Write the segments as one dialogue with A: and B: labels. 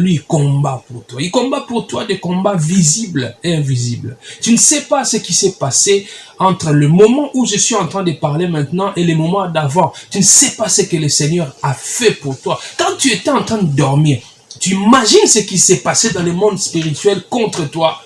A: Lui, il combat pour toi. Il combat pour toi des combats visibles et invisibles. Tu ne sais pas ce qui s'est passé entre le moment où je suis en train de parler maintenant et le moment d'avant. Tu ne sais pas ce que le Seigneur a fait pour toi. Quand tu étais en train de dormir, tu imagines ce qui s'est passé dans le monde spirituel contre toi.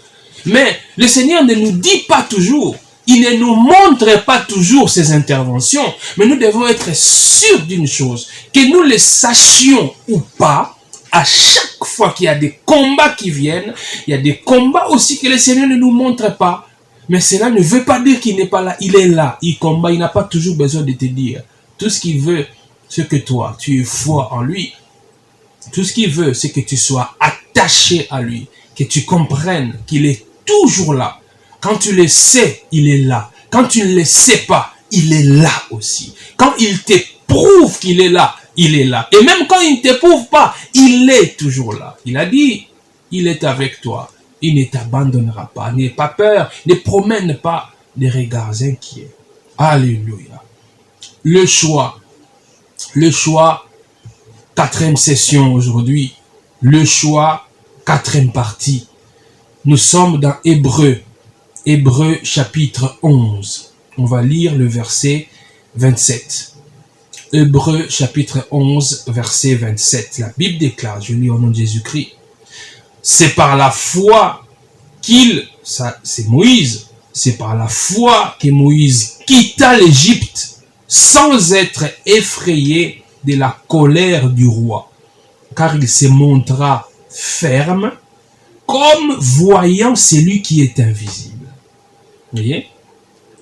A: Mais le Seigneur ne nous dit pas toujours. Il ne nous montre pas toujours ses interventions. Mais nous devons être sûrs d'une chose. Que nous le sachions ou pas, à chaque fois qu'il y a des combats qui viennent, il y a des combats aussi que le Seigneur ne nous montre pas. Mais cela ne veut pas dire qu'il n'est pas là. Il est là, il combat, il n'a pas toujours besoin de te dire. Tout ce qu'il veut, c'est que toi, tu aies foi en lui. Tout ce qu'il veut, c'est que tu sois attaché à lui. Que tu comprennes qu'il est toujours là. Quand tu le sais, il est là. Quand tu ne le sais pas, il est là aussi. Quand il te prouve qu'il est là, il est là. Et même quand il ne t'éprouve pas, il est toujours là. Il a dit, il est avec toi. Il ne t'abandonnera pas. N'aie pas peur. Ne promène pas des regards inquiets. Alléluia. Le choix. Le choix. 4e session aujourd'hui. Le choix. 4e partie. Nous sommes dans Hébreux. Hébreux chapitre 11. On va lire le verset 27. Hébreux chapitre 11, verset 27. La Bible déclare, je lis au nom de Jésus-Christ, c'est par la foi c'est Moïse, c'est par la foi que Moïse quitta l'Égypte sans être effrayé de la colère du roi, car il se montra ferme comme voyant celui qui est invisible. Vous voyez?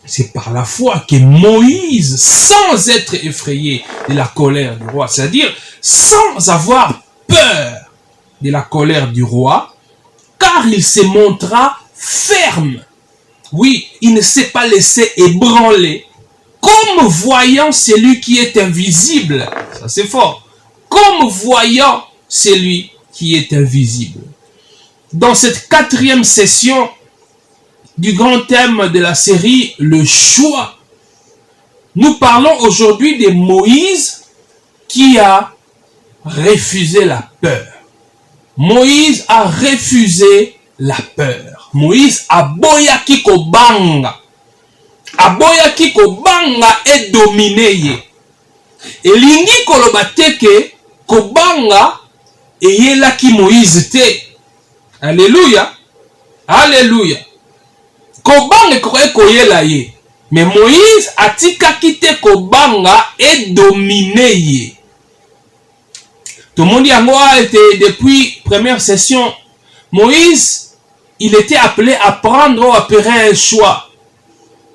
A: C'est par la foi que Moïse, sans être effrayé de la colère du roi, c'est-à-dire sans avoir peur de la colère du roi, car il se montra ferme. Oui, il ne s'est pas laissé ébranler, comme voyant celui qui est invisible. Ça c'est fort. Comme voyant celui qui est invisible. Dans cette 4e session, du grand thème de la série, le choix. Nous parlons aujourd'hui de Moïse qui a refusé la peur. Moïse a refusé la peur. Moïse aboyaki kobanga. Aboyaki kobanga et dominé ye. Elingi koloba teke kobanga eyelaki Moïse te. Alléluia. Alléluia. Kobanga ekoki koyela ye. Mais Moïse atikaki te kobanga et dominé ye. Tout le monde dit depuis première session, Moïse, il était appelé à prendre ou à opérer un choix.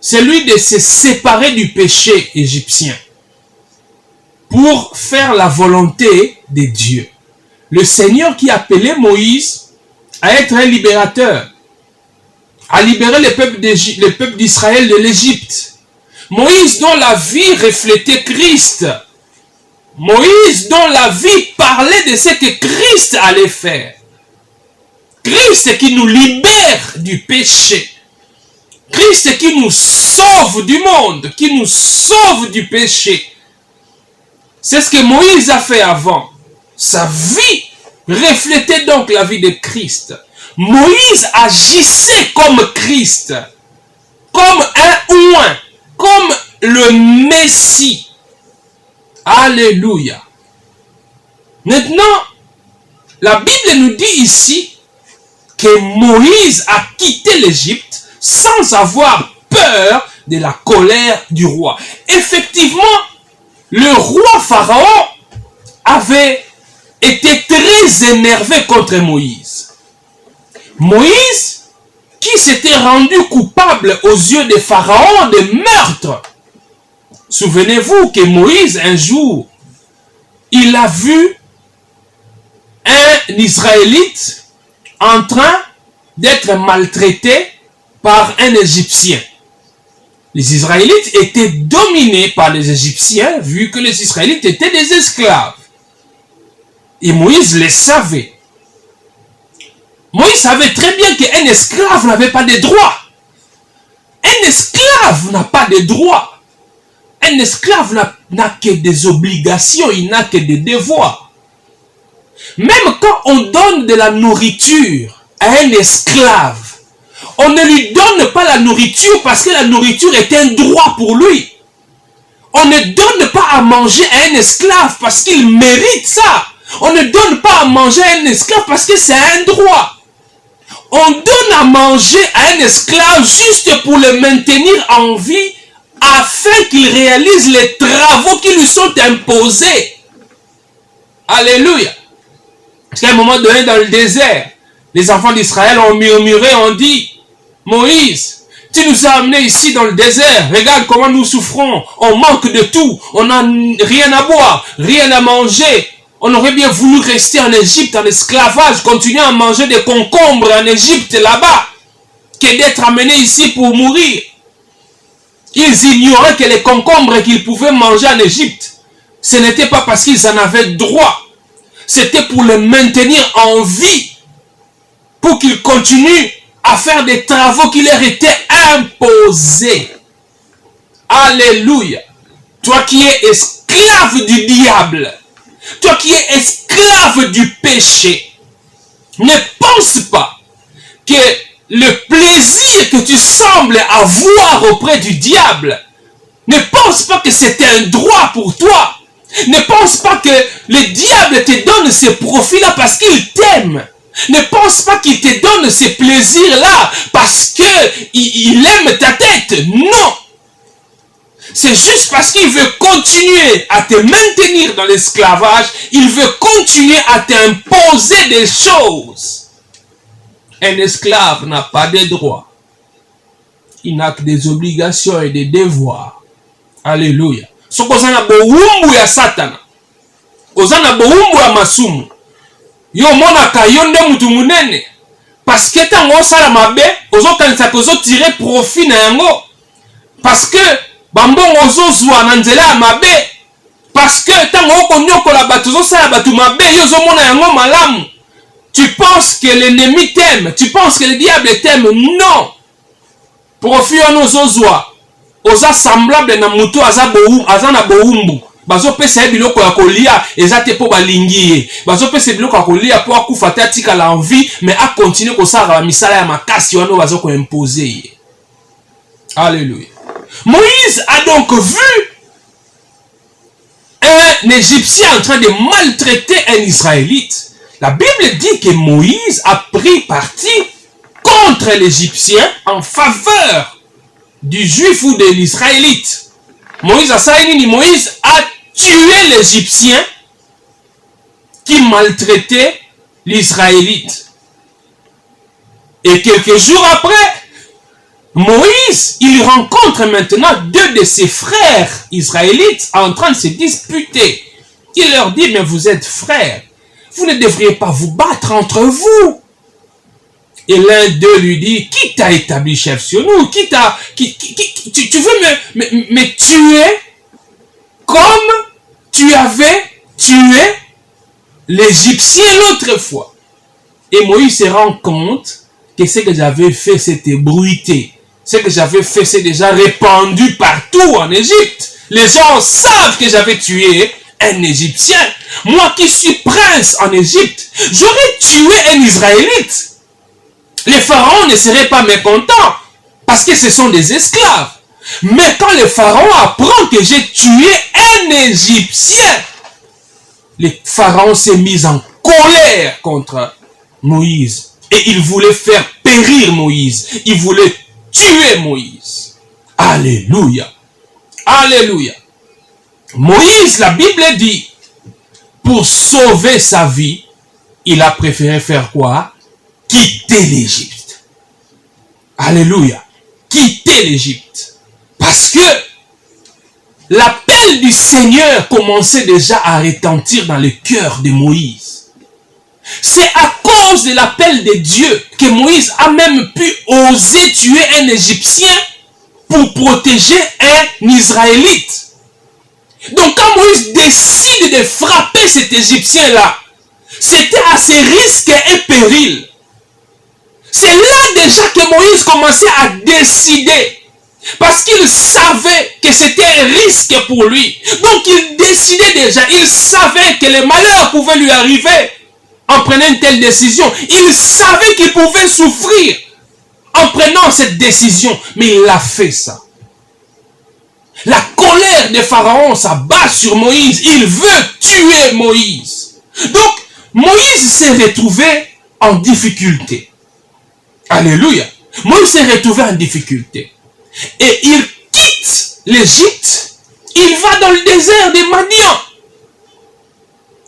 A: Celui de se séparer du péché égyptien pour faire la volonté de Dieu. Le Seigneur qui appelait Moïse à être un libérateur, à libérer le peuple d'Israël de l'Égypte. Moïse dont la vie reflétait Christ. Moïse dont la vie parlait de ce que Christ allait faire. Christ qui nous libère du péché. Christ qui nous sauve du monde, qui nous sauve du péché. C'est ce que Moïse a fait avant. Sa vie reflétait donc la vie de Christ. Moïse agissait comme Christ, comme un oint, comme le Messie. Alléluia. Maintenant, la Bible nous dit ici que Moïse a quitté l'Égypte sans avoir peur de la colère du roi. Effectivement, le roi Pharaon avait été très énervé contre Moïse. Moïse, qui s'était rendu coupable aux yeux de Pharaon de meurtre. Souvenez-vous que Moïse, un jour, il a vu un Israélite en train d'être maltraité par un Égyptien. Les Israélites étaient dominés par les Égyptiens, vu que les Israélites étaient des esclaves. Et Moïse le savait. Moïse savait très bien qu'un esclave n'avait pas de droits. Un esclave n'a pas de droits. Un esclave n'a que des obligations, il n'a que des devoirs. Même quand on donne de la nourriture à un esclave, on ne lui donne pas la nourriture parce que la nourriture est un droit pour lui. On ne donne pas à manger à un esclave parce qu'il mérite ça. On ne donne pas à manger à un esclave parce que c'est un droit. On donne à manger à un esclave juste pour le maintenir en vie afin qu'il réalise les travaux qui lui sont imposés. Alléluia. Parce qu'à un moment donné dans le désert, les enfants d'Israël ont murmuré, ont dit, Moïse, tu nous as amenés ici dans le désert, regarde comment nous souffrons, on manque de tout, on n'a rien à boire, rien à manger. On aurait bien voulu rester en Égypte, en esclavage, continuer à manger des concombres en Égypte là-bas, que d'être amenés ici pour mourir. Ils ignoraient que les concombres qu'ils pouvaient manger en Égypte, ce n'était pas parce qu'ils en avaient droit, c'était pour les maintenir en vie, pour qu'ils continuent à faire des travaux qui leur étaient imposés. Alléluia. Toi qui es esclave du diable, toi qui es esclave du péché, ne pense pas que le plaisir que tu sembles avoir auprès du diable, ne pense pas que c'est un droit pour toi. Ne pense pas que le diable te donne ces profits-là parce qu'il t'aime. Ne pense pas qu'il te donne ces plaisirs-là parce qu'il aime ta tête. Non. C'est juste parce qu'il veut continuer à te maintenir dans l'esclavage. Il veut continuer à t'imposer des choses. Un esclave n'a pas de droits. Il n'a que des obligations et des devoirs. Alléluia. So kozana boumbu ya satana. Ozana boumbu ya masumu. Yo mona kayonde mutu munene. Parce que tango sala mabe, ozo kanisa kozo tirer profit na yango. Parce que bambongo ozo zwa na nzela ya mabe. Parce que tango okonyokola batu ozo sala batu mabe, yo zo mona yango malamu. Tu penses que l'ennemi t'aime, tu penses que le diable t'aime. Non. Profit ono ozo zwa. Oza semblable na mutu aza na boumbu. Bazo pesa ye biloko ya kolia eza te po balingi ye. Bazo pesa biloko ya kolia po akufa te atika la envie, mais a continuer kosala ba misala ya makasi wana bazo ko imposer ye. Alléluia. Moïse a donc vu un Égyptien en train de maltraiter un Israélite. La Bible dit que Moïse a pris parti contre l'Égyptien en faveur du Juif ou de l'Israélite. Moïse a tué l'Égyptien qui maltraitait l'Israélite. Et quelques jours après, Moïse, il rencontre maintenant deux de ses frères israélites en train de se disputer. Il leur dit, mais vous êtes frères, vous ne devriez pas vous battre entre vous. Et l'un d'eux lui dit, qui t'a établi chef sur nous? Tu veux me tuer comme tu avais tué l'Égyptien l'autre fois? Et Moïse se rend compte que ce que j'avais fait, c'était bruité. Ce que j'avais fait, c'est déjà répandu partout en Égypte. Les gens savent que j'avais tué un Égyptien. Moi qui suis prince en Égypte, j'aurais tué un Israélite. Les pharaons ne seraient pas mécontents parce que ce sont des esclaves. Mais quand le pharaon apprend que j'ai tué un Égyptien, le pharaon s'est mis en colère contre Moïse. Et il voulait faire périr Moïse. Il voulait tuer Moïse. Alléluia. Alléluia. Moïse, la Bible dit, pour sauver sa vie, il a préféré faire quoi? Quitter l'Égypte. Alléluia. Quitter l'Égypte. Parce que l'appel du Seigneur commençait déjà à retentir dans le cœur de Moïse. C'est à cause de l'appel de Dieu que Moïse a même pu oser tuer un Égyptien pour protéger un Israélite. Donc quand Moïse décide de frapper cet Égyptien-là, c'était à ses risques et périls. C'est là déjà que Moïse commençait à décider. Parce qu'il savait que c'était un risque pour lui. Donc il décidait déjà. Il savait que le malheur pouvait lui arriver. en prenant une telle décision. Il savait qu'il pouvait souffrir en prenant cette décision, mais il a fait ça. La colère de Pharaon s'abat sur Moïse. Il veut tuer Moïse. Donc, Moïse s'est retrouvé en difficulté. Alléluia. Moïse s'est retrouvé en difficulté. Et il quitte l'Égypte. Il va dans le désert de Madian.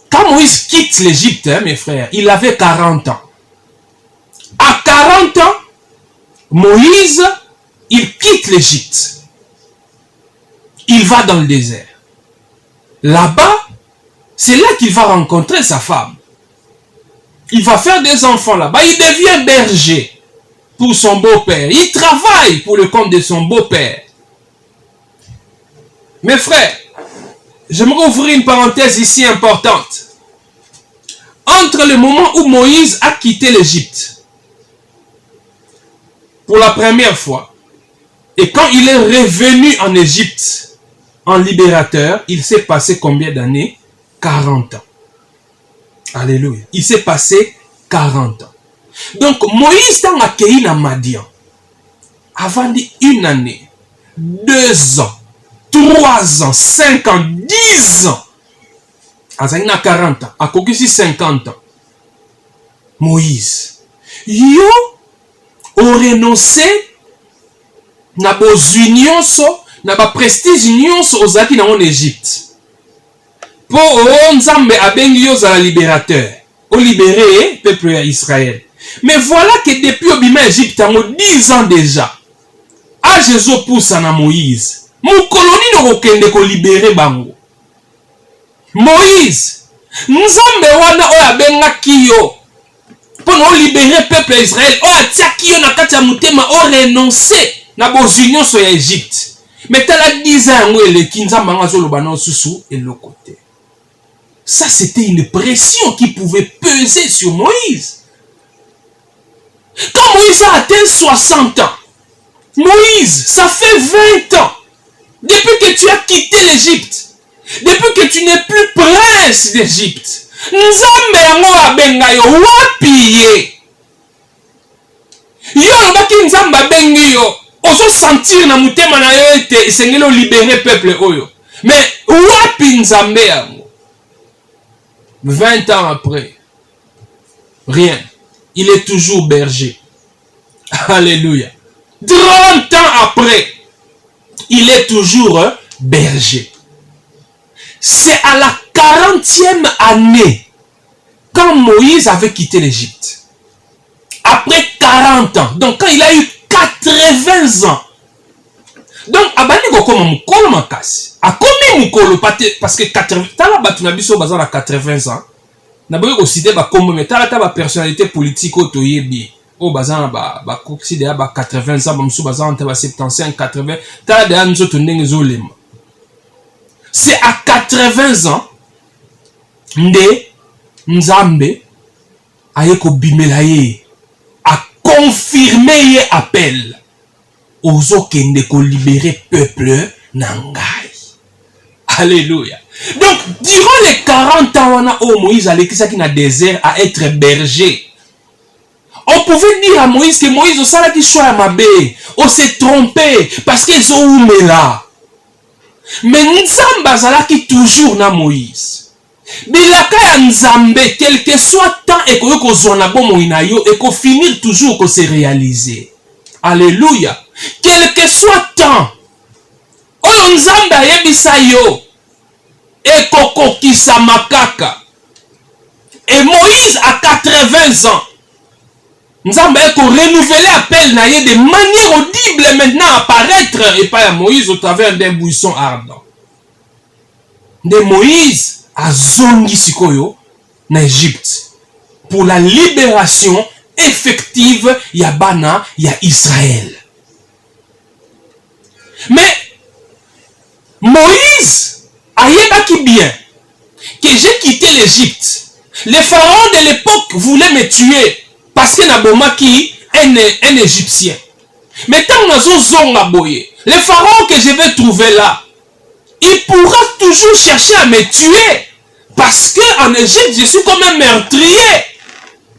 A: Quand Moïse quitte l'Égypte, mes frères, il avait 40 ans. À 40 ans, Moïse, il quitte l'Égypte. Il va dans le désert. Là-bas, c'est là qu'il va rencontrer sa femme. Il va faire des enfants là-bas. Il devient berger pour son beau-père. Il travaille pour le compte de son beau-père. Mes frères, j'aimerais ouvrir une parenthèse ici importante. Entre le moment où Moïse a quitté l'Égypte pour la première fois et quand il est revenu en Égypte en libérateur, il s'est passé combien d'années? 40 ans. Alléluia. Il s'est passé 40 ans. Donc, Moïse dans accueilli à Madian, avant une année, 2 ans, 3 ans, 5 ans, 10 ans, il a 40 ans, à côté 50 ans. Moïse, yo, a renoncé na bozwi nyonso, na ba prestige nyonso ozaki na en Égypte. Po nzambe abengi yo za libérateur, o libéré peuple d'Israël. Mais voilà que depuis obima Égypte, 10 ans déjà, à Jésus pousse na Moïse. Mon colonie no kokende ko libérer bango. Moïse, nzambe wana oya bengaki yo pour nous libérer peuple d'Israël. O atiaki yo na kati ya mutema o renoncer na bozunion so ya Égypte. Mais tala 10 ans ngo eleki nzambe ngazoloba na susu et le côté. Ça c'était une pression qui pouvait peser sur Moïse. Quand Moïse a atteint 60 ans, Moïse, ça fait 20 ans depuis que tu as quitté l'Égypte. Depuis que tu n'es plus prince d'Égypte. Nzambe yango abenga yo wapi ye. Yo lobaki nzambe abengi yo. Ozo sentir na mutema na yo ete esengeli libérer peuple oyo. Mais wapi nzambe yango. 20 ans après. Rien. Il est toujours berger. Alléluia. 30 ans après. Il est toujours berger. C'est à la 40e année, quand Moïse avait quitté l'Égypte. Après 40 ans, donc quand il a eu 80 ans. Donc, abani kokoma mukolo makasi. Akomi mukolo parce que 80 tala batu na biso baza na 80 ans. Na boye ko citer ba kombo mais tala ta ba personnalité politique otoyebi. O baza na ba considérer ba 80 ans, ba musu baza entre ba 75 80. Tala de anzo to ndenge zo lema. C'est à 80 ans nde Nzambe aye ko bimela ye a confirmer ye appel ozo kende ko libérer peuple nangai. Alléluia. Donc durant les 40 ans wana o Moïse alekisaki na désert à être berger. On pouvait dire à Moïse que Moïse osala ki choix ya mabe, on s'est trompé parce qu'ils ont oumela. Mais Nzambe azalaki toujours na Moïse. Bilaka ya Nzambe, quel que soit temps et ko zona bon na yo et ko finir toujours ko se réaliser. Alléluia. Quel que soit temps. Oyo Nzambe ayebisa yo et kokokisa makaka. Et Moïse a 80 ans. Nzambe ko renouveler appel na ye de manière audible maintenant apparaître et pas à Moïse au travers d'un buisson ardent. De Moïse a zongi sikoyo na Égypte pour la libération effective ya bana ya Israël. Mais Moïse ayebaki bien que j'ai quitté l'Égypte. Les pharaons de l'époque voulaient me tuer parce que nabomaki un Égyptien. Mais tant nazo zonga boye, le pharaon que je vais trouver là, il pourra toujours chercher à me tuer parce que en Égypte je suis comme un meurtrier.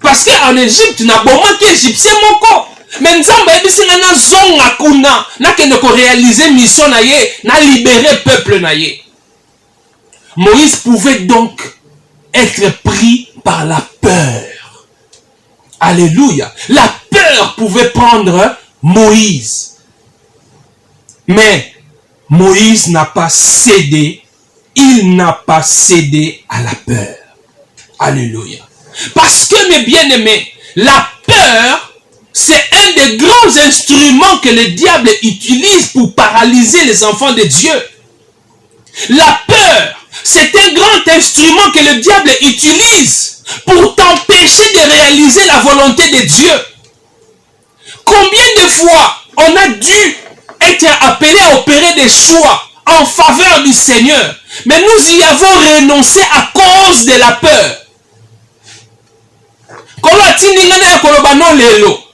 A: Parce qu'en Égypte, n'a pas manqué Égyptien moko. Mais Nzamba ebisina na zonga kuna, na kende ko réaliser mission na ye, na libérer peuple na ye. Moïse pouvait donc être pris par la peur. Alléluia. La peur pouvait prendre Moïse. Mais Moïse n'a pas cédé. Il n'a pas cédé à la peur. Alléluia. Parce que, mes bien-aimés, la peur, c'est un des grands instruments que le diable utilise pour paralyser les enfants de Dieu. La peur, c'est un grand instrument que le diable utilise pour t'empêcher de réaliser la volonté de Dieu. Combien de fois on a dû être appelé à opérer des choix en faveur du Seigneur, mais nous y avons renoncé à cause de la peur. Kolo atindingana ya koloba non lelo.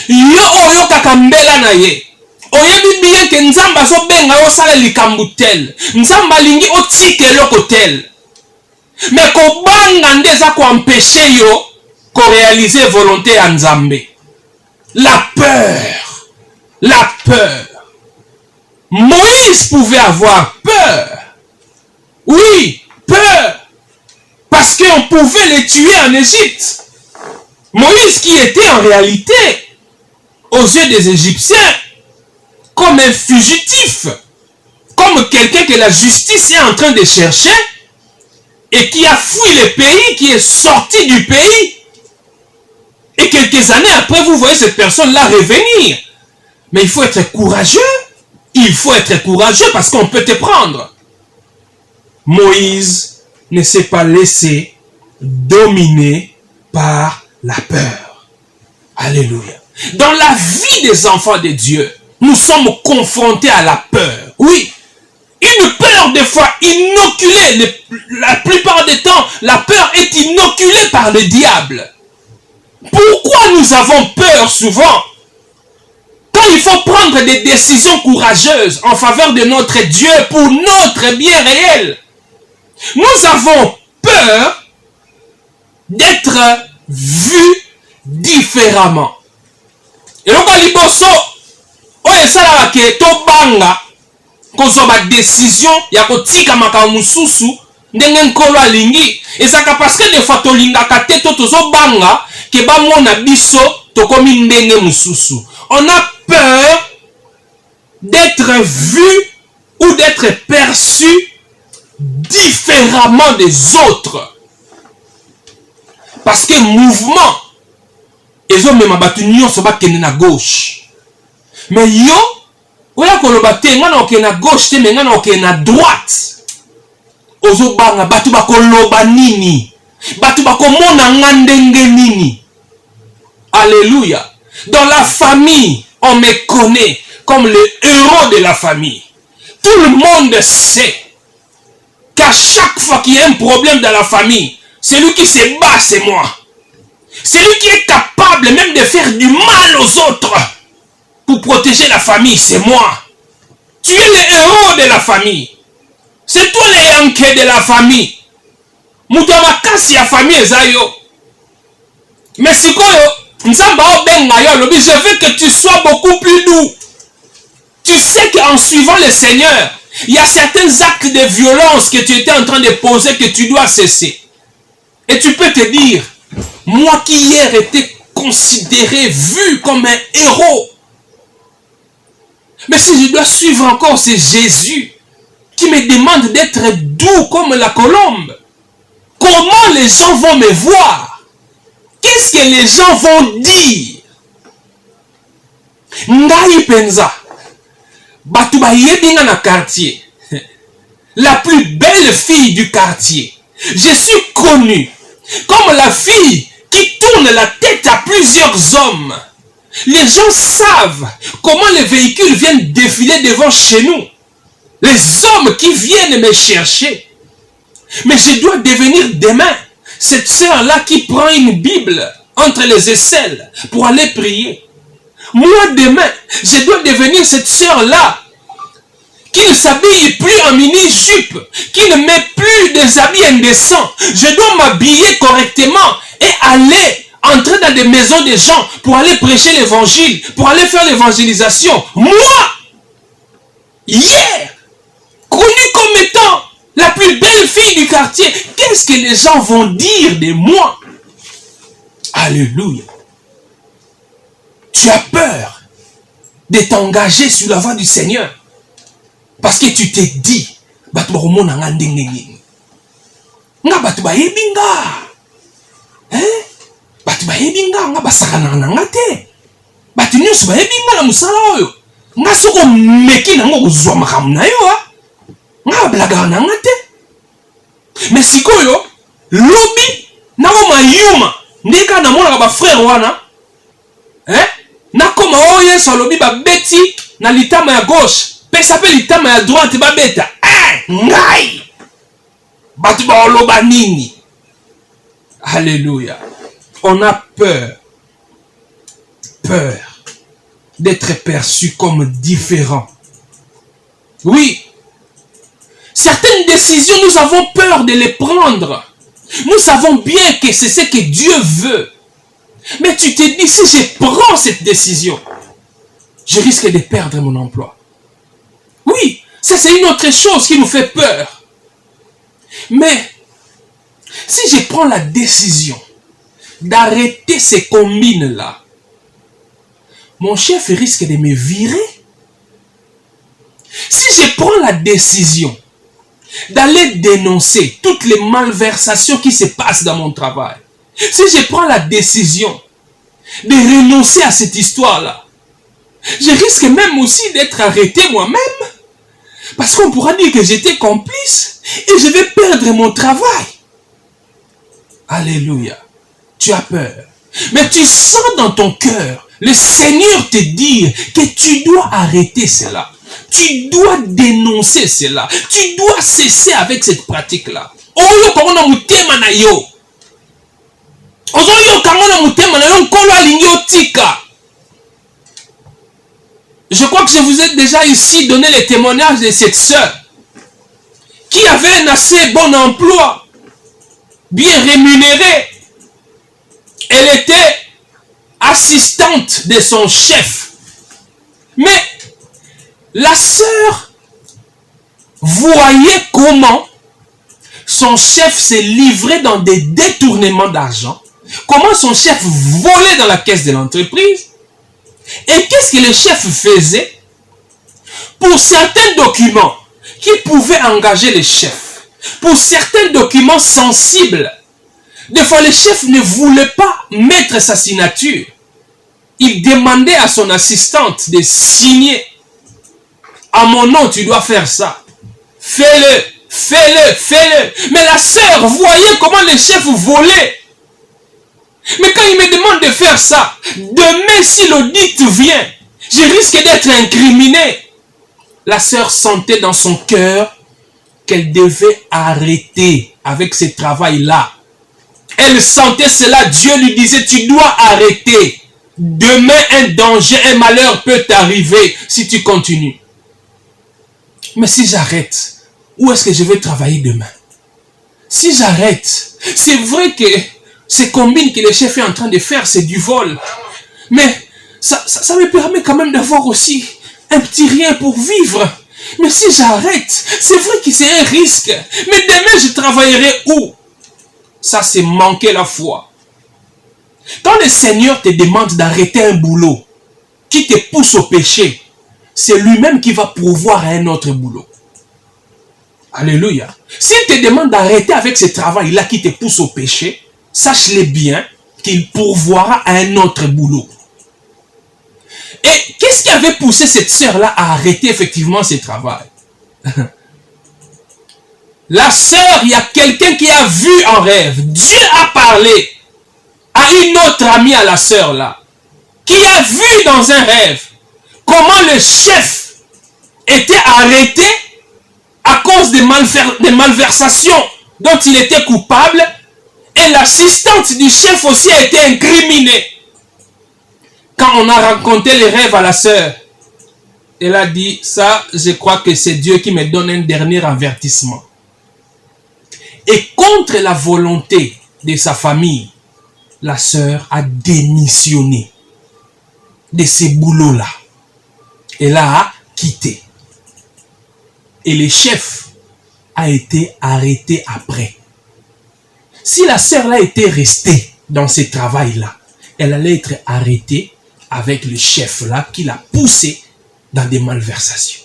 A: Yo oyo kakambela na ye. Oyebi bien ke Nzamba so benga yo sala likambu tel. Nzamba lingi otike eloko tel. Mais ko banga ndeza ko empêcher yo ko réaliser volonté ya Nzambe. La peur. La peur. Moïse pouvait avoir peur. Oui, peur. Parce qu'on pouvait les tuer en Égypte. Moïse qui était en réalité, aux yeux des Égyptiens, comme un fugitif, comme quelqu'un que la justice est en train de chercher, et qui a fui le pays, qui est sorti du pays. Et quelques années après, vous voyez cette personne-là revenir. Mais il faut être courageux. Il faut être courageux parce qu'on peut te prendre. Moïse ne s'est pas laissé dominer par la peur. Alléluia. Dans la vie des enfants de Dieu, nous sommes confrontés à la peur. Oui, une peur des fois inoculée. La plupart des temps, la peur est inoculée par le diable. Pourquoi nous avons peur souvent? Quand il faut prendre des décisions courageuses en faveur de notre Dieu pour notre bien réel, nous avons peur d'être vus différemment. Et donc, liboso, oye sala ke to banga, kozo ba décision ya kotika makambo mususu ndenge nkolo alingi. Ezaka parce que des fois to lingaka te to tozo banga ke ba mona biso to komi ndenge mususu. On a peur d'être vu ou d'être perçu différemment des autres. Parce que mouvement, ils ont même battu Nyon Soba qui est à gauche. Mais yo, oya koloba te ngana oke na gauche te mais ngana oke na droite. Ozo banga batu bakoloba nini? Batu bakomona ngandenge nini? Alléluia. Dans la famille, on me connaît comme le héros de la famille. Tout le monde sait qu'à chaque fois qu'il y a un problème dans la famille, celui qui se bat, c'est moi. Celui qui est capable même de faire du mal aux autres pour protéger la famille, c'est moi. Tu es le héros de la famille. C'est toi le yanké de la famille. Mutamakasi ya famille ezayo. Mais si quoi, je veux que tu sois beaucoup plus doux. Tu sais qu'en suivant le Seigneur, il y a certains actes de violence que tu étais en train de poser que tu dois cesser. Et tu peux te dire, moi qui hier étais considéré, vu comme un héros, mais si je dois suivre encore, c'est Jésus qui me demande d'être doux comme la colombe. Comment les gens vont me voir? Qu'est-ce que les gens vont dire? Ngai penza, batu bayebinga na quartier, la plus belle fille du quartier. Je suis connu comme la fille qui tourne la tête à plusieurs hommes. Les gens savent comment les véhicules viennent défiler devant chez nous. Les hommes qui viennent me chercher. Mais je dois devenir demain cette sœur-là qui prend une Bible entre les aisselles pour aller prier. Moi demain, je dois devenir cette sœur-là qui ne s'habille plus en mini-jupe, qui ne met plus des habits indécents. Je dois m'habiller correctement et aller entrer dans des maisons des gens pour aller prêcher l'évangile, pour aller faire l'évangélisation. Moi, hier, connue comme étant la plus belle fille du quartier, qu'est-ce que les gens vont dire de moi? Alléluia. Tu as peur de t'engager sur la voie du Seigneur parce que tu t'es dit, batu bayebi nga nga basakana na nga te batu nyonso bayebi nga na musala oyo nga soko meki nango kozwa makambo na yo nga bablagaka na nga te mais sikoyo lobi nango mayuma ndeka namonaka bafrere wana nakoma oyo Yesu alobi babeti na litama ya gauche pesa pe litama ya droite babeta ngai batu baoloba nini? Alléluia. On a peur d'être perçu comme différent. Oui, certaines décisions, nous avons peur de les prendre. Nous savons bien que c'est ce que Dieu veut. Mais tu te dis, si je prends cette décision, je risque de perdre mon emploi. Oui, ça c'est une autre chose qui nous fait peur. Mais, si je prends la décision d'arrêter ces combines-là, mon chef risque de me virer. Si je prends la décision d'aller dénoncer toutes les malversations qui se passent dans mon travail, si je prends la décision de renoncer à cette histoire-là, je risque même aussi d'être arrêté moi-même. Parce qu'on pourra dire que j'étais complice et je vais perdre mon travail. Alléluia. Tu as peur. Mais tu sens dans ton cœur le Seigneur te dire que tu dois arrêter cela. Tu dois dénoncer cela. Tu dois cesser avec cette pratique-là. Je crois que je vous ai déjà ici donné le témoignage de cette sœur qui avait un assez bon emploi, bien rémunéré. Elle était assistante de son chef. Mais la sœur voyait comment son chef se livrait dans des détournements d'argent, comment son chef volait dans la caisse de l'entreprise. Et qu'est-ce que le chef faisait? Pour certains documents qui pouvaient engager le chef, pour certains documents sensibles, des fois le chef ne voulait pas mettre sa signature. Il demandait à son assistante de signer. À mon nom, tu dois faire ça. Fais-le, fais-le, fais-le. Mais la sœur voyait comment le chef volait. Mais quand il me demande de faire ça, demain si l'audit vient, je risque d'être incriminé. La sœur sentait dans son cœur qu'elle devait arrêter avec ce travail-là. Elle sentait cela, Dieu lui disait, tu dois arrêter. Demain, un danger, un malheur peut t'arriver si tu continues. Mais si j'arrête, où est-ce que je vais travailler demain? Si j'arrête, c'est vrai que ces combines que le chef est en train de faire, c'est du vol. Mais ça me permet quand même d'avoir aussi un petit rien pour vivre. Mais si j'arrête, c'est vrai que c'est un risque. Mais demain, je travaillerai où? Ça, c'est manquer la foi. Quand le Seigneur te demande d'arrêter un boulot qui te pousse au péché, c'est lui-même qui va pourvoir à un autre boulot. Alléluia. S'il te demande d'arrêter avec ce travail-là qui te pousse au péché, sache-le bien qu'il pourvoira à un autre boulot. Et qu'est-ce qui avait poussé cette sœur-là à arrêter effectivement ce travail? La sœur, il y a quelqu'un qui a vu en rêve. Dieu a parlé à une autre amie à la sœur là, qui a vu dans un rêve comment le chef était arrêté à cause des malversations dont il était coupable, et l'assistante du chef aussi a été incriminée. Quand on a raconté les rêves à la sœur, elle a dit, ça, je crois que c'est Dieu qui me donne un dernier avertissement. Et contre la volonté de sa famille, la sœur a démissionné de ces boulots-là. Elle a quitté. Et le chef a été arrêté après. Si la sœur là était restée dans ce travail-là, elle allait être arrêtée avec le chef là qui l'a poussée dans des malversations.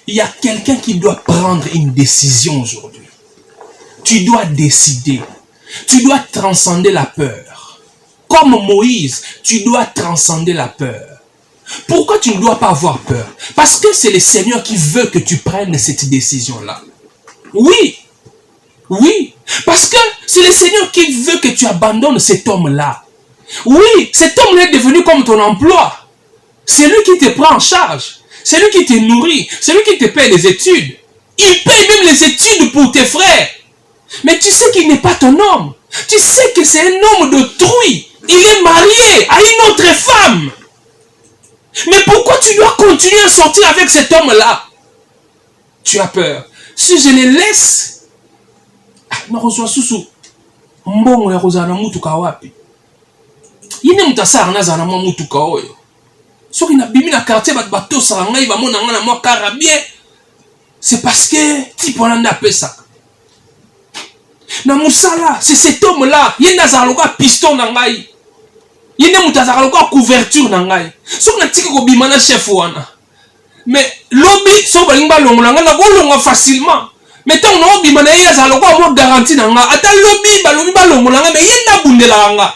A: Il y a quelqu'un qui doit prendre une décision aujourd'hui. Tu dois décider. Tu dois transcender la peur. Comme Moïse, tu dois transcender la peur. Pourquoi tu ne dois pas avoir peur? Parce que c'est le Seigneur qui veut que tu prennes cette décision-là. Oui. Oui. Parce que c'est le Seigneur qui veut que tu abandonnes cet homme-là. Oui, cet homme est devenu comme ton emploi. C'est lui qui te prend en charge. C'est lui qui te nourrit. C'est lui qui te paie les études. Il paye même les études pour tes frères. Mais tu sais qu'il n'est pas ton homme. Tu sais que c'est un homme d'autrui. Il est marié à une autre femme. Mais pourquoi tu dois continuer à sortir avec cet homme-là? Tu as peur. Si je le laisse, nakozwa susu mbongo ya kozala na mutuka wapi? Yine mutasara nazala na mwa mutuka oyo. Soki na bimi na quartier bat batosaka ngai bamona nga na mwa kara bien, c'est parce que type wana nde apesaka. Na musala, c'est cet homme-là. Yende azala lokola piston na ngai. Yende mutu azala lokola couverture na ngai. Soki na tiki kobima na chef wana. Mais lobi soki balingi balongola ngai nakolonga facilement. Mais tant que bima na ye azala lokola mwa garantie na nga. Ata lobi balobi balongola ngai mais yende abundelaka nga.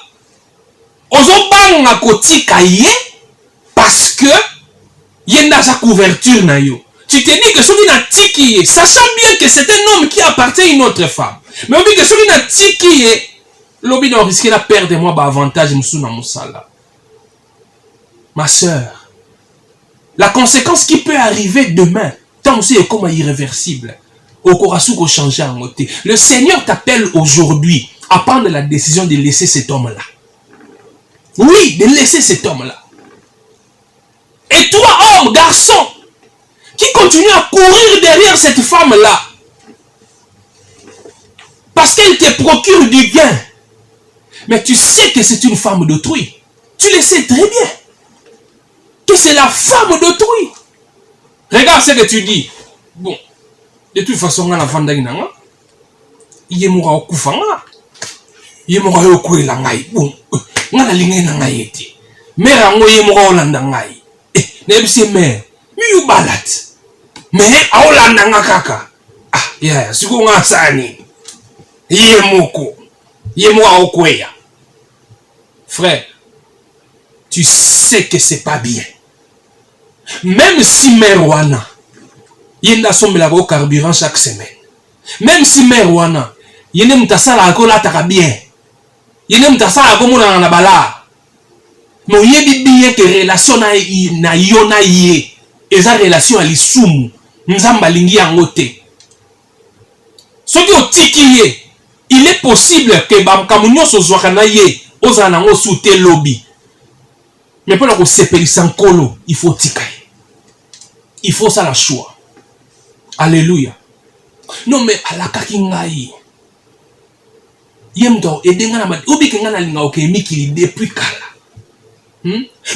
A: Ozobanga kotika ye parce que yende aza couverture na yo. Tu te dis que celui n'a tiki, sachant bien que c'est un homme qui appartient à une autre femme. Mais on dit que celui n'a tiki, l'objet n'a risqué de perdre moi avantage dans mon sala. Ma soeur, la conséquence qui peut arriver demain, tant aussi est comme irréversible, au courage qu'on changer en côté. Le Seigneur t'appelle aujourd'hui à prendre la décision de laisser cet homme-là. Oui, de laisser cet homme-là. Et toi, homme, garçon, qui continue à courir derrière cette femme-là, parce qu'elle te procure du gain, mais tu sais que c'est une femme d'autrui. Tu le sais très bien, que c'est la femme d'autrui. Regarde ce que tu dis. Bon, de toute façon, on a la femme d'Aïnanga. Il est mort au Koufanga. Il est mort au Kouelangaï. Bon, on a la ligne d'Angaï. Mère Ango est mort au Landangaï. Eh, n'est-ce mère? Mais balat. Mais au Landanga kaka. Ah, yeah, c'est qu'on a sani. Il est moko. Il est mort au Kouya. Frère, tu sais que c'est pas bien. Même si mère wana, il y a un carburant chaque semaine. Même si mère wana, il y a un tassala à cola bien. Il y a un tassala à cola na bala. Mais il y a bien que relation na yona yé. Et sa relation à l'issoumu. Nzamba lingi angote. Ce qui est tiki, il est possible que Bamkamunyo se soit naye. Ozanango soute lobby. Mais pour la sepeli sans colo, il faut tikaye. Il faut ça la choix. Alléluia. Non mais à la kakingaï. Yemdo edenga na mad obi kenga na linga oke mikili depuis kala.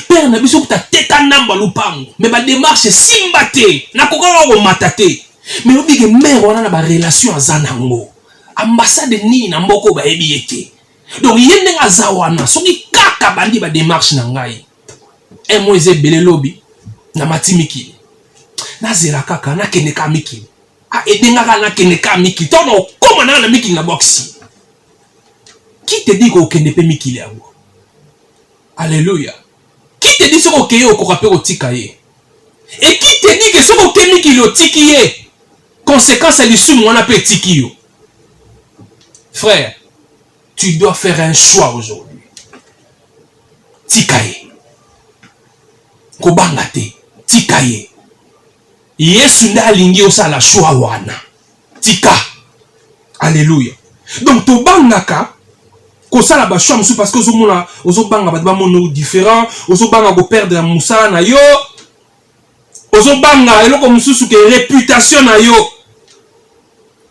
A: Père na biso ta teka namba lupango. Mais ba démarche simbate na kokanga ko matate. Mais obi ke mère wana na ba relation azanango. Ambassade ni na mboko ba ebi ete. Donc yende nga zawana soki kaka bandi ba démarche na ngai. E moise belé lobby na matimiki. Na zela kaka na keneka miki. A edenga ka na keneka miki. Tono koma na miki na boxi. Qui te dit qu'on kende pe miki liango? Alléluia. Qui te dit ce qu'on keye au korape au tikaye? Et qui te dit que ce qu'on keye miki le tikiye? Conséquence à l'issue moi na pe tikiyo. Frère, tu dois faire un choix aujourd'hui. Tikaye. Kobangate. Tikaye. Yesu nda lingi osala choix wana. Tika. Alléluia. Donc to bangaka kosala ba choix musu parce que ozomona ozobanga ba mono différent, ozobanga ko perdre la musala na yo. ozobanga eloko mususu ke réputation na yo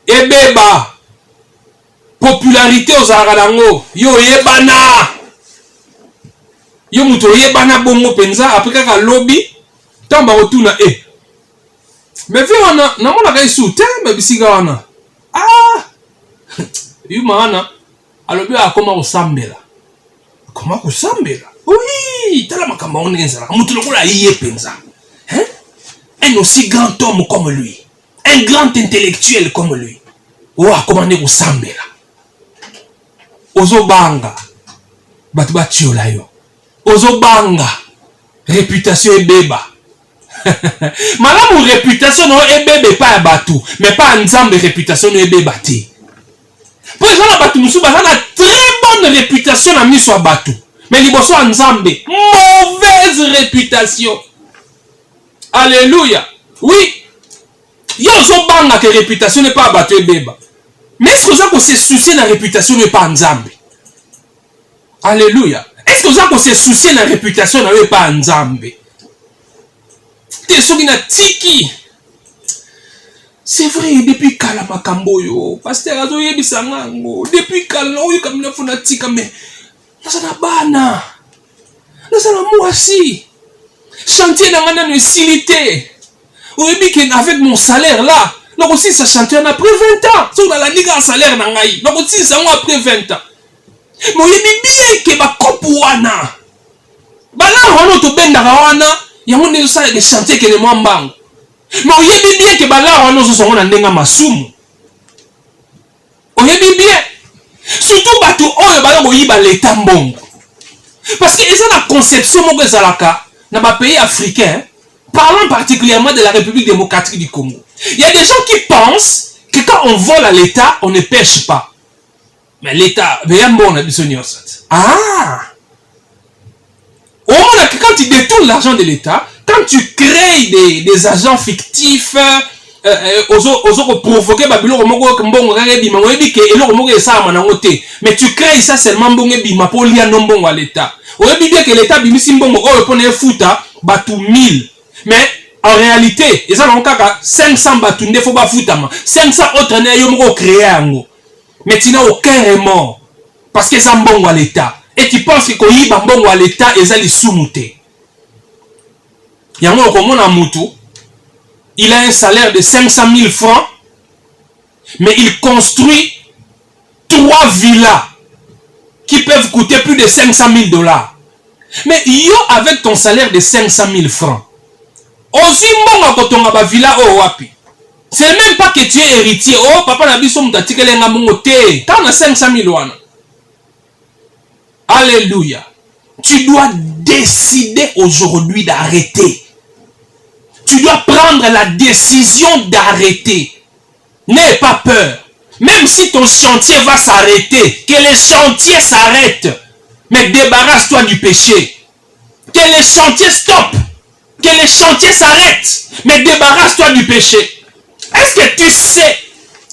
A: ebeba popularité ozalaka nango yo oyebana yo mutu oyebana bongo penza après kaka lobi tamba otuna mais vi wana namonaka esu te me bisika wana yuma wana alobi akoma kosambela oui tala makambo yango ndenge ezalaka mutu lokola ye penza un aussi grand homme comme lui un grand intellectuel comme lui oyo akoma nde kosambela ozobanga bato batiola yo ozobanga réputation ebeba malamu réputation no ebeba epai ya bato mais pas nzambe réputation no ebeba te po eza na bato mosusu baza na très bonne réputation na miso ya bato mais liboso ya nzambe mauvaise réputation. Alléluia. Oui, yo ozobanga que réputation n'est pas ya bato ebeba mais est-ce que oza kose soucier na réputation no epai ya nzambe? Alléluia. Est-ce que oza kose soucier na réputation na yo epai ya nzambe te soki na tiki? C'est vrai, depuis kala makambo yo pasteur azoyebisa ngango depuis kala oyo kamina funa tika mais nazana bana nazana mwasi chantier na ngana no esili oyebi ke avec mon salaire là nakosilisa chantier na après 20 ans soki nalandika na salaire na ngai nakosilisa yango après 20 ans mais oyebi bien ke bakopo wana balanga wana tobendaka wana yango nde ezosala de chantier kene mwa mbango mais oyebi bien ke balanga wana ozosongo na ndenge masumu oyebi bien surtout bato oyo bala koyiba leta mbongo parce que eza na conception moko ezalaka na bapays africains. Parlons particulièrement de la République démocratique du Congo. Il y a des gens qui pensent que quand on vole à l'État, on ne pêche pas. Mais l'État, quand tu détournes l'argent de l'État, quand tu crées des agents fictifs, mais tu crées ça seulement pour lier non à l'État. On dit bien que l'État bimisi mbongo oyo futa batu 1000. Mais en réalité, ils ont 500 batu nde faut ba futama. 500 autres ne yo moko créer yango. Mais tu n'as aucun remords parce que ça mbongo à l'État. Et tu penses que koyiba mbongo à l'État eza lisumuté. Yango komona mutu, il a un salaire de 500 000 francs, mais il construit 3 villas qui peuvent coûter plus de 500 000 $. Mais yo, avec ton salaire de 500 000 francs, aussi bon kotonga ba villa o wapi. C'est même pas que tu es héritier. Oh, papa na biso mutatikele nga mongo te. T'as na 500 000 wana. Alléluia. Tu dois décider aujourd'hui d'arrêter. Tu dois prendre la décision d'arrêter. N'aie pas peur. Même si ton chantier va s'arrêter, que les chantiers s'arrêtent, mais débarrasse-toi du péché. Que les chantiers stoppent, que les chantiers s'arrêtent, mais débarrasse-toi du péché. Est-ce que tu sais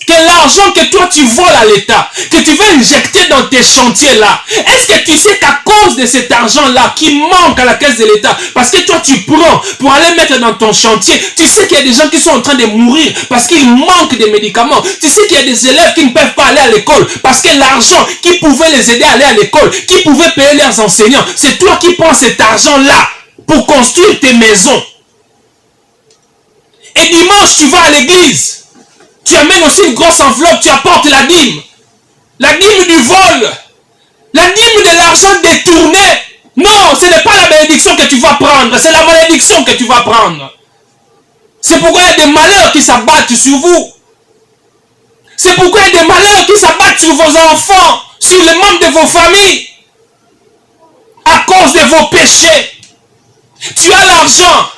A: que l'argent que toi tu voles à l'État, que tu veux injecter dans tes chantiers là, est-ce que tu sais qu'à cause de cet argent là qui manque à la caisse de l'État, parce que toi tu prends pour aller mettre dans ton chantier, tu sais qu'il y a des gens qui sont en train de mourir parce qu'ils manquent de médicaments, tu sais qu'il y a des élèves qui ne peuvent pas aller à l'école parce que l'argent qui pouvait les aider à aller à l'école, qui pouvait payer leurs enseignants, c'est toi qui prends cet argent là pour construire tes maisons. Et dimanche tu vas à l'église, tu amènes aussi une grosse enveloppe, tu apportes la dîme du vol, la dîme de l'argent détourné. Non, ce n'est pas la bénédiction que tu vas prendre, c'est la malédiction que tu vas prendre. C'est pourquoi il y a des malheurs qui s'abattent sur vous. C'est pourquoi il y a des malheurs qui s'abattent sur vos enfants, sur les membres de vos familles, à cause de vos péchés. Tu as l'argent,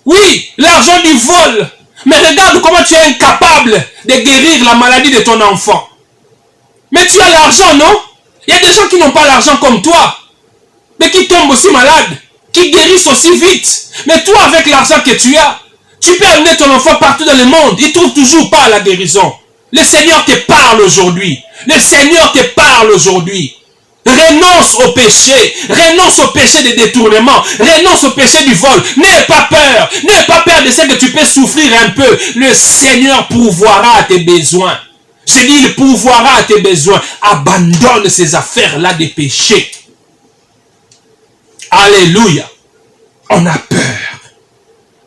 A: oui, l'argent du vol. Mais regarde comment tu es incapable de guérir la maladie de ton enfant. Mais tu as l'argent, non? Il y a des gens qui n'ont pas l'argent comme toi, mais qui tombent aussi malades, qui guérissent aussi vite. Mais toi, avec l'argent que tu as, tu peux amener ton enfant partout dans le monde. Il ne trouve toujours pas la guérison. Le Seigneur te parle aujourd'hui. Le Seigneur te parle aujourd'hui. Renonce au péché. Renonce au péché des détournements. Renonce au péché du vol. N'aie pas peur. N'aie pas peur de ce que tu peux souffrir un peu. Le Seigneur pourvoira à tes besoins. Je dis, il pourvoira à tes besoins. Abandonne ces affaires-là des péchés. Alléluia. On a peur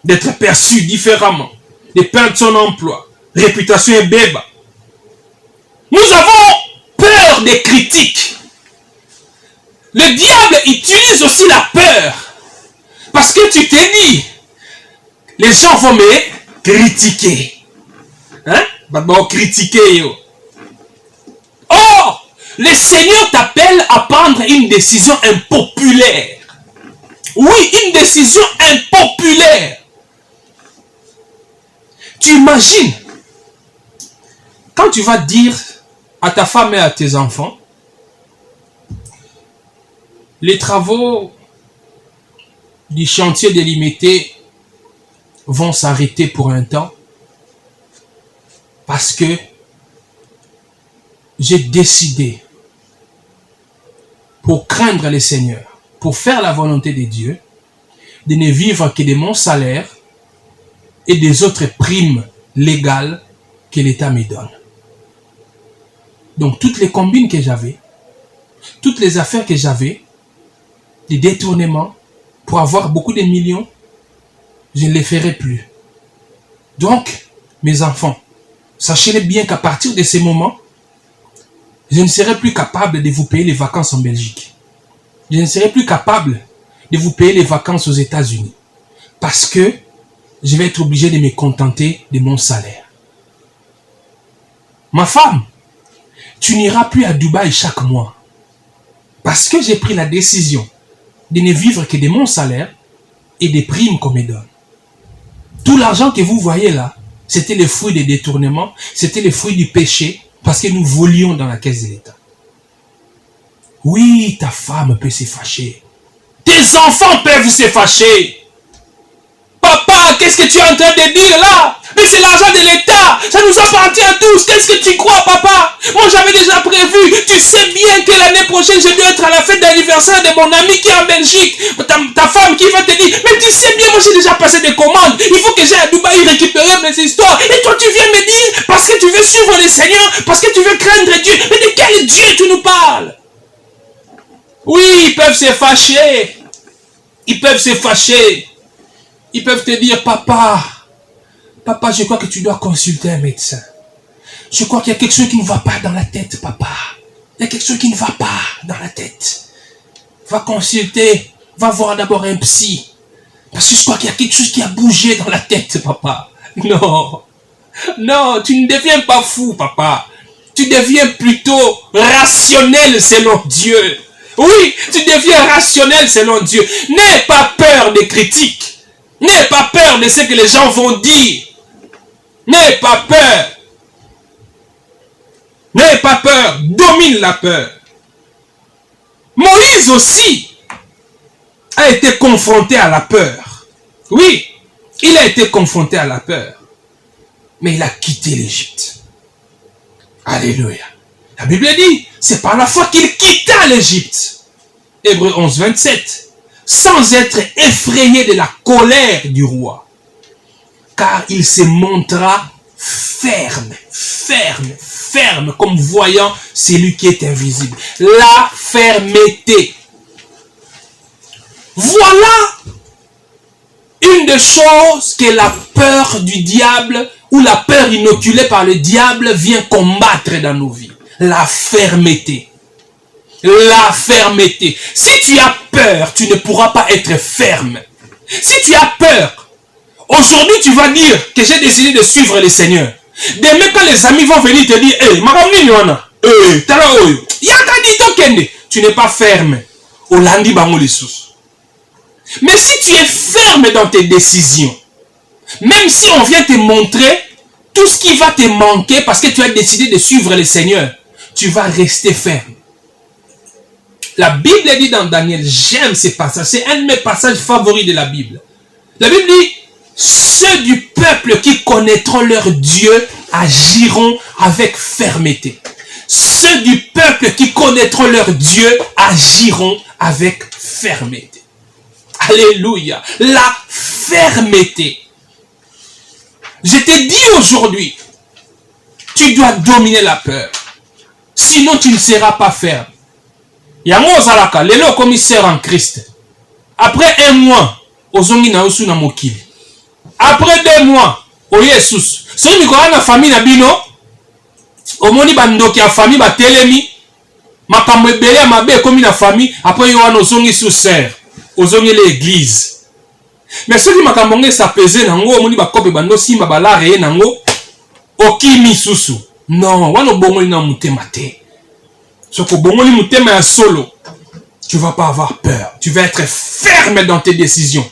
A: d'être perçu différemment, de perdre son emploi, réputation et béba. Nous avons peur des critiques. Le diable utilise aussi la peur. Parce que tu t'es dit, les gens vont me critiquer. Hein? Bon, critiquer. Yo. Or, le Seigneur t'appelle à prendre une décision impopulaire. Oui, une décision impopulaire. Tu imagines, quand tu vas dire à ta femme et à tes enfants, les travaux du chantier délimité vont s'arrêter pour un temps parce que j'ai décidé, pour craindre le Seigneur, pour faire la volonté de Dieu, de ne vivre que de mon salaire et des autres primes légales que l'État me donne. Donc toutes les combines que j'avais, toutes les affaires que j'avais, des détournements pour avoir beaucoup de millions, je ne les ferai plus. Donc, mes enfants, sachez bien qu'à partir de ces moments, je ne serai plus capable de vous payer les vacances en Belgique. Je ne serai plus capable de vous payer les vacances aux États-Unis. Parce que je vais être obligé de me contenter de mon salaire. Ma femme, tu n'iras plus à Dubaï chaque mois. Parce que j'ai pris la décision de ne vivre que de mon salaire et des primes qu'on me donne. Tout l'argent que vous voyez là, c'était le fruit des détournements, c'était le fruit du péché, parce que nous volions dans la caisse de l'État. Oui, ta femme peut se fâcher. Tes enfants peuvent se fâcher. Papa, qu'est-ce que tu es en train de dire là? Mais c'est l'argent de l'État. Ça nous appartient à tous. Qu'est-ce que tu crois, papa? Moi, j'avais déjà prévu. Tu sais bien que l'année prochaine, je dois être à la fête d'anniversaire de mon ami qui est en Belgique. Ta femme qui va te dire, mais tu sais bien, moi, j'ai déjà passé des commandes. Il faut que j'aille à Dubaï récupérer mes histoires. Et toi, tu viens me dire, parce que tu veux suivre le Seigneur, parce que tu veux craindre Dieu. Mais de quel Dieu tu nous parles? Oui, ils peuvent se fâcher. Ils peuvent se fâcher. Ils peuvent te dire, papa, je crois que tu dois consulter un médecin. Je crois qu'il y a quelque chose qui ne va pas dans la tête, papa. Il y a quelque chose qui ne va pas dans la tête. Va consulter, va voir d'abord un psy. Parce que je crois qu'il y a quelque chose qui a bougé dans la tête, papa. Non, non, tu ne deviens pas fou, papa. Tu deviens plutôt rationnel selon Dieu. Oui, tu deviens rationnel selon Dieu. N'aie pas peur des critiques. N'aie pas peur de ce que les gens vont dire. N'aie pas peur. N'aie pas peur. Domine la peur. Moïse aussi a été confronté à la peur. Oui, il a été confronté à la peur. Mais il a quitté l'Égypte. Alléluia. La Bible dit, c'est par la foi qu'il quitta l'Égypte. Hébreux 11, 27. Sans être effrayé de la colère du roi. Car il se montra ferme, comme voyant celui qui est invisible. La fermeté. Voilà une des choses que la peur du diable ou la peur inoculée par le diable vient combattre dans nos vies. La fermeté. La fermeté. Si tu as peur, tu ne pourras pas être ferme. Si tu as peur, aujourd'hui tu vas dire que j'ai décidé de suivre le Seigneur. Demain quand les amis vont venir te dire, tu n'es pas ferme. Mais si tu es ferme dans tes décisions, même si on vient te montrer tout ce qui va te manquer parce que tu as décidé de suivre le Seigneur, tu vas rester ferme. La Bible dit dans Daniel, j'aime ces passages, c'est un de mes passages favoris de la Bible. La Bible dit, ceux du peuple qui connaîtront leur Dieu agiront avec fermeté. ceux du peuple qui connaîtront leur Dieu agiront avec fermeté. Alléluia. La fermeté. Je te dis aujourd'hui, tu dois dominer la peur. Sinon, tu ne seras pas ferme. Yango ozalaka, lelo commissaire en Christ. Après 1 mois, ozongi na usu na mokili. Après 2 mois, oyesus. Soki mikola na famille na bino, omoni bandoki ya famille batelemi, makambo ebele ya mabe ekomi na famille, après yo wana ozongi sous serre, ozongi l'église. Mais soki makambo ngo esapeze nango, omoni bakope bando simba balare ye nango, okimi susu. Non, wana obongoli na mutema te. Soko bongoli mutema ya solo, tu vas pas avoir peur. Tu vas être ferme dans tes décisions.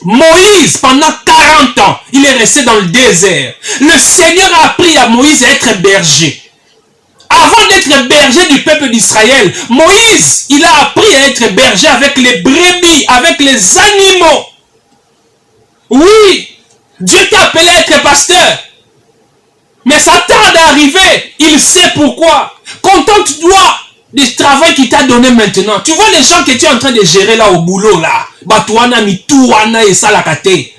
A: Moïse, pendant 40 ans, il est resté dans le désert. Le Seigneur a appris à Moïse à être berger. Avant d'être berger du peuple d'Israël, Moïse, il a appris à être berger avec les brebis, avec les animaux. Oui, Dieu t'a appelé à être pasteur. Mais ça tarde à arriver. Il sait pourquoi. Contente-toi du travail qu'il t'a donné maintenant. Tu vois les gens que tu es en train de gérer là au boulot là. Batouana, mitouana et salakate.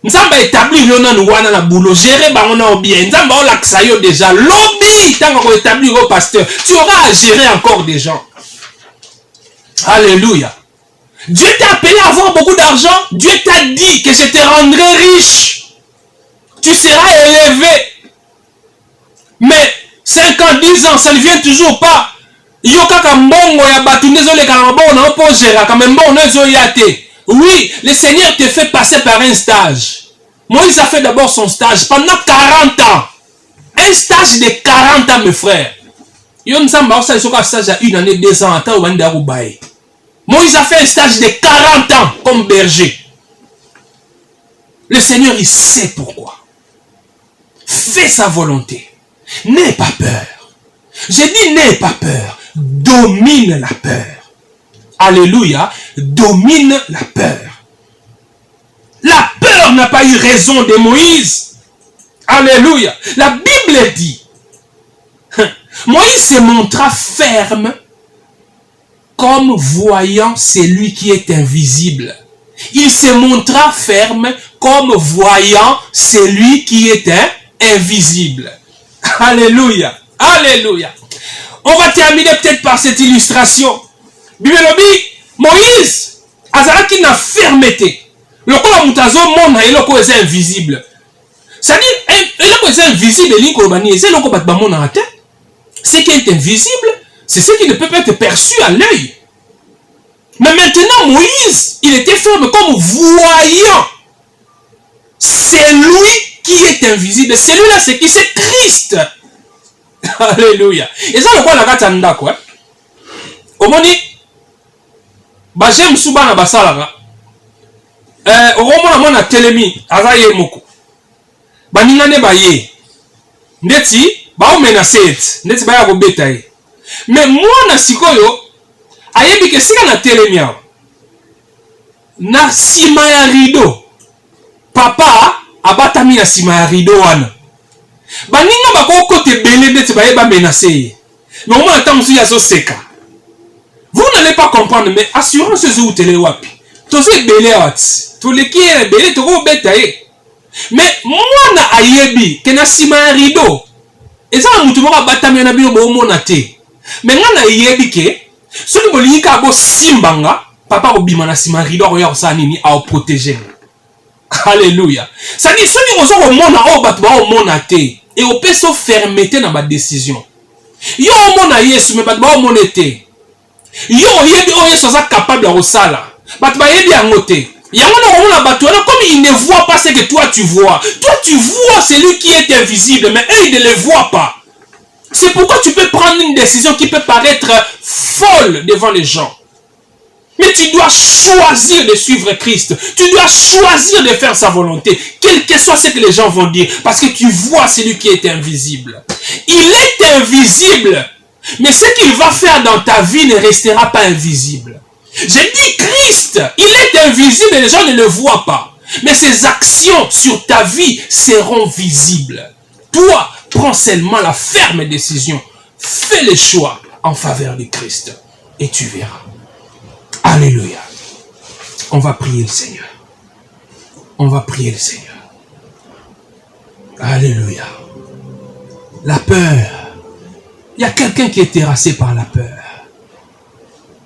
A: Nzamba établir yona nouana na boulot. Gérer barona au bien. Nzamba o laksayo déjà. Lobby, tant qu'on établir au pasteur. Tu auras à gérer encore des gens. Alléluia. Dieu t'a appelé à avoir beaucoup d'argent. Dieu t'a dit que je te rendrai riche. Tu seras élevé. Mais 5 ans, 10 ans, ça ne vient toujours pas. Oui, le Seigneur te fait passer par un stage. Moïse a fait d'abord son stage pendant 40 ans. Un stage de 40 ans, mes frères. Moïse a fait un stage de 40 ans comme berger. Le Seigneur, il sait pourquoi. Fais sa volonté. N'aie pas peur. J'ai dit n'aie pas peur. Domine la peur. Alléluia. Domine la peur. La peur n'a pas eu raison de Moïse. Alléluia. La Bible dit, Moïse se montra ferme comme voyant celui qui est invisible. Il se montra ferme comme voyant celui qui est invisible. Alléluia. Alléluia. On va terminer peut-être par cette illustration. Bibelobi, Moïse, azalaki na fermeté. Lokola mutazo mona eloko eza invisible. C'est-à-dire, eloko eza invisible, elinko bani, c'est eloko bat bamona ate. Ce qui est invisible, c'est ce qui ne peut pas être perçu à l'œil. Mais maintenant, Moïse, il était ferme comme voyant. C'est lui qui est invisible. Celui-là, c'est qui? C'est Christ. Alléluia. Et ça, le quoi la gata ndako, hein? Omoni, ba j'aime souba na basala. Romona mona telemi, azaye moko. Ba ningane ba ye. Ndeti, ba o menace, ndeti ba ya ko beta ye. Mais moi na sikoyo, ayebi ke sika na telemi awa. Na sima ya rido. Papa abatami na sima ya rido wana. Baninga bako kote bele ndeti ba yeba menace. Mais au moins attends si yazo seka. Vous n'allez pas comprendre, mais assurance zo tele wapi. Toze bele wati. To le ki e bele to ko beta ye. Mais moi na ayebi ke na sima ya rido. Eza mutu moko abatami na bino bo mona te. Mais nga na ayebi ke soki bolingi ka bo simbanga, papa obima na sima rido ko ya ko nini a protéger. Alléluia. Ça dit soki ozo ko mona o bat ba o mona te. Et au peut se fermeté dans ma décision. Yo mona Yesu mais bat ba o mona te. Yo yebi o Yesu za capable de sala. Bat ba yebi angote. Yango na mona bato comme il ne voit pas ce que toi tu vois. Toi tu vois celui qui est invisible mais eux ils ne le voient pas. C'est pourquoi tu peux prendre une décision qui peut paraître folle devant les gens. Mais tu dois choisir de suivre Christ. Tu dois choisir de faire sa volonté. Quel que soit ce que les gens vont dire. Parce que tu vois celui qui est invisible. Il est invisible. Mais ce qu'il va faire dans ta vie ne restera pas invisible. J'ai dit Christ. Il est invisible et les gens ne le voient pas. Mais ses actions sur ta vie seront visibles. Toi, prends seulement la ferme décision Fais les choix en faveur de Christ et tu verras. Alléluia. On va prier le Seigneur. On va prier le Seigneur. Alléluia. La peur. Il y a quelqu'un qui est terrassé par la peur.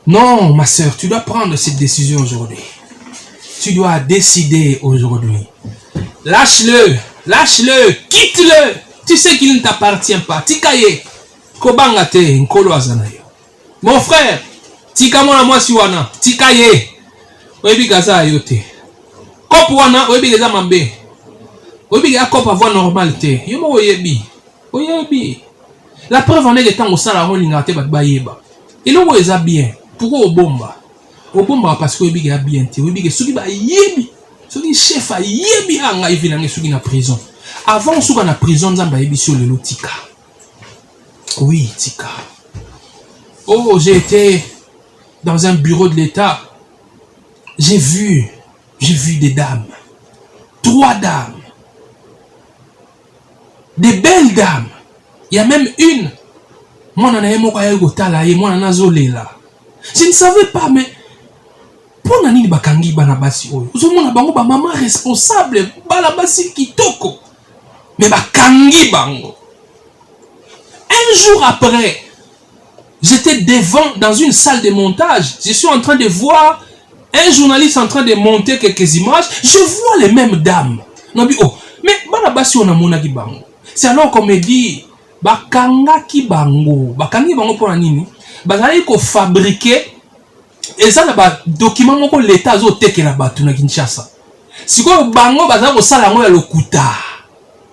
A: Non, ma sœur, tu dois prendre cette décision aujourd'hui. Tu dois décider aujourd'hui. Lâche-le, lâche-le, quitte-le. Tu sais qu'il ne t'appartient pas. Tikaye, kobangate, nkolo azanayo. Mon frère, tika mona mwasi wana, tikaye. Oyebi gaza ayote. Kop wana, oyebi gaza mambe. Oyebi gaza kop avoir normalité. Yomo oyebi. Oyebi. La preuve en est que tant au sala rolingate bat yeba. Et là où est bien. Pourquoi au bomba? Au bomba parce que oyebi gaza bien te. Oyebi gaza suki ba yebi. Suki chef a yebi anga evilange suki na prison. Avant suka na prison nzamba yebi sur le tika. Oui, tika. Oh, j'ai été dans un bureau de l'État. J'ai vu des dames. 3 dames. Des belles dames. Il y a même une. Moi, je ne savais pas, mais pour nani bakangi banabasi oyo. Uzomona bango ba maman responsable banabasi kitoko. Mais bakangi bango. Un jour après, j'étais devant dans une salle de montage. Je suis en train de voir un journaliste en train de monter quelques images. Je vois les mêmes dames. Oh, mais banabasi on a monaki bango. C'est alors qu'on me dit bakangaki bango. Bakangi bango pour nini? Bazali ko fabriquer et ça ba document moko l'état zo teke na batu na Kinshasa. Siko bango bazali ko sala ngo ya lokuta.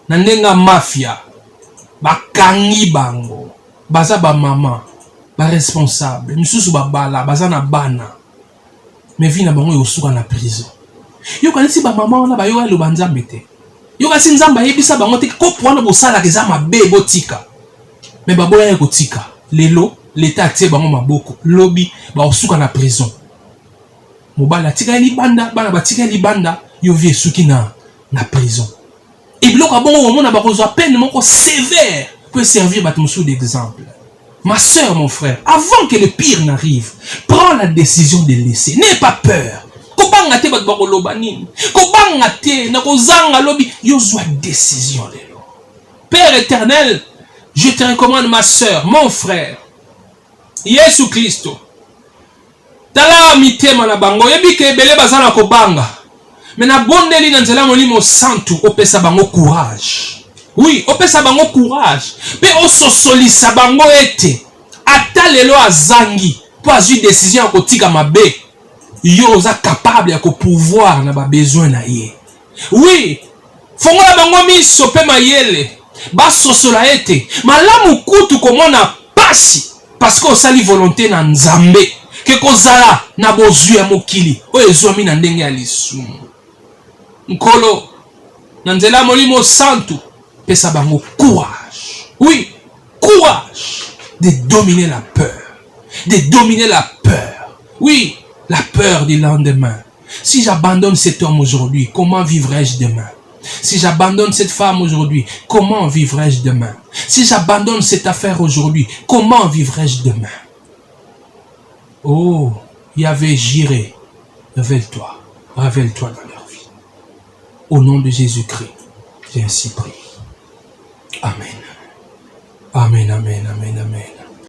A: Na ndenga mafia. Bakangi bango. Baza ba maman, ba responsable, misusu ba bala, baza na bana. Mais vi na bango yo suka na prison. Yo kanisi ba maman na ba yo lo banzambe te. Yo kasi nzamba yebisa bango te ko pwana bo sala keza mabe botika. Mais ba boya ko tika. Lelo l'état tie bango maboko. Lobby ba osuka na prison. Mobala tika li banda, bana ba tika li banda, yo vie suki na prison. Et bloc à bon moment, on a besoin de peine sévère pour servir d'exemple. Ma soeur, mon frère, avant que le pire n'arrive, prends la décision de laisser. N'aie pas peur. Kobangate batbako lobanini. Kobangate nakozanga lobi. Yozwa décision lelo. Père éternel, je te recommande ma soeur, mon frère, Yesu Christo. Tala mitema na bango. Yebi ke ebele bazana kobanga. Mais na bondeli na nzela molimo santu opesa bango courage. Oui, opesa bango courage. Pe ososolisa bango ete ata lelo azangi po azui décision ko tika mabe. Yo oza capable ya ko pouvoir na ba besoin na ye. Oui, fongola bango miso pe mayele. Ba sosola ete malamu kutu komona pasi parce que osali volonté na Nzambe ke kozala na bozwi ya mokili oyo ezwami na ndenge ya lisumu. Nkolo nanzela molimo santu pesa bango courage. Oui, courage de dominer la peur. De dominer la peur. Oui, la peur du lendemain. Si j'abandonne cet homme aujourd'hui, comment vivrai-je demain? Si j'abandonne cette femme aujourd'hui, comment vivrai-je demain? Si j'abandonne cette affaire aujourd'hui, comment vivrai-je demain? Oh, Yahvé Jireh, révèle-toi dans leur vie. Au nom de Jésus-Christ, j'ai ainsi prié. Amen. Amen, amen, amen, amen.